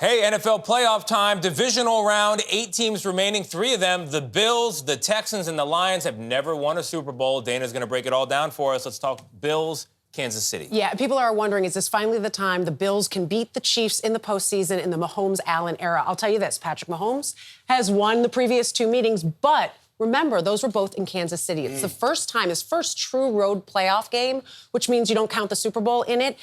Hey, NFL playoff time, divisional round, 8 teams remaining. 3 of them, the Bills, the Texans, and the Lions, have never won a Super Bowl. Dana's going to break it all down for us. Let's talk Bills, Kansas City. Yeah, people are wondering, is this finally the time the Bills can beat the Chiefs in the postseason in the Mahomes-Allen era? I'll tell you this, Patrick Mahomes has won the previous 2 meetings, but remember, those were both in Kansas City. It's the first time, his first true road playoff game, which means you don't count the Super Bowl in it.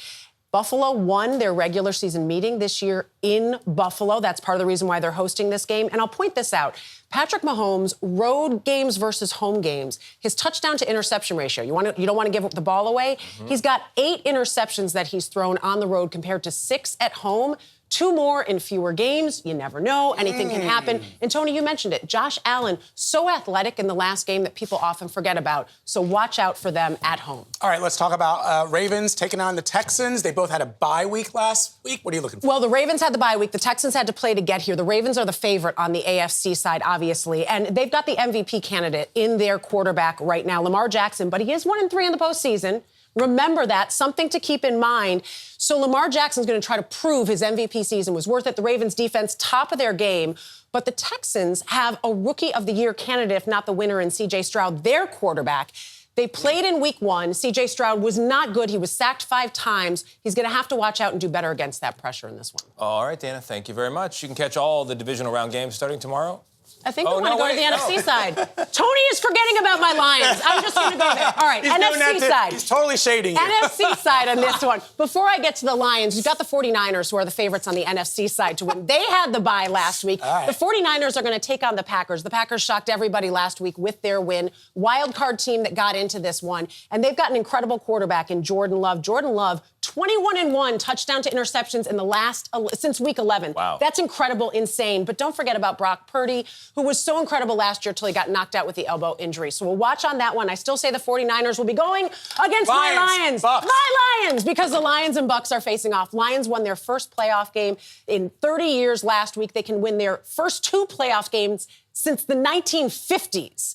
Buffalo won their regular season meeting this year in Buffalo. That's part of the reason why they're hosting this game. And I'll point this out. Patrick Mahomes, road games versus home games, his touchdown to interception ratio, you don't want to give the ball away. He's got 8 interceptions that he's thrown on the road compared to 6 at home. 2 more in fewer games. You never know. Anything can happen. And, Tony, you mentioned it. Josh Allen, so athletic in the last game that people often forget about. So watch out for them at home. All right, let's talk about Ravens taking on the Texans. They both had a bye week last week. What are you looking for? Well, the Ravens had the bye week. The Texans had to play to get here. The Ravens are the favorite on the AFC side, obviously. And they've got the MVP candidate in their quarterback right now, Lamar Jackson. But he is 1-3 in the postseason. Remember that, something to keep in mind. So Lamar Jackson's going to try to prove his MVP season was worth it. The Ravens defense, top of their game. But the Texans have a Rookie of the Year candidate, if not the winner, in C.J. Stroud, their quarterback. They played in week 1. C.J. Stroud was not good. He was sacked 5 times. He's going to have to watch out and do better against that pressure in this one. All right, Dana, thank you very much. You can catch all the divisional round games starting tomorrow. I think we want to go to the NFC side. Tony is forgetting about my Lions. I'm just going to go there. All right, NFC side. He's totally shading you. NFC side on this one. Before I get to the Lions, you've got the 49ers, who are the favorites on the NFC side to win. They had the bye last week. Right. The 49ers are going to take on the Packers. The Packers shocked everybody last week with their win. Wild card team that got into this one. And they've got an incredible quarterback in Jordan Love. Jordan Love, 21-1 touchdown to interceptions in the since week 11. Wow. That's incredible, insane. But don't forget about Brock Purdy, who was so incredible last year till he got knocked out with the elbow injury. So we'll watch on that one. I still say the 49ers will be going against my Lions. Bucks. My Lions, because the Lions and Bucks are facing off. Lions won their first playoff game in 30 years last week. They can win their first 2 playoff games since the 1950s.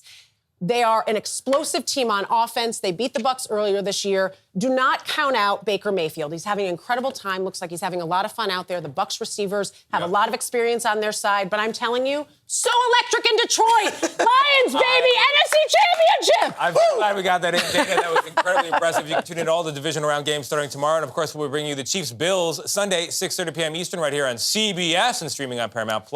They are an explosive team on offense. They beat the Bucks earlier this year. Do not count out Baker Mayfield. He's having an incredible time. Looks like he's having a lot of fun out there. The Bucks receivers have a lot of experience on their side. But I'm telling you, so electric in Detroit. Lions, baby, NFC Championship. I'm glad we got that in, Dana. That was incredibly impressive. You can tune in to all the divisional round games starting tomorrow. And, of course, we'll bring you the Chiefs-Bills Sunday, 6:30 p.m. Eastern, right here on CBS and streaming on Paramount+.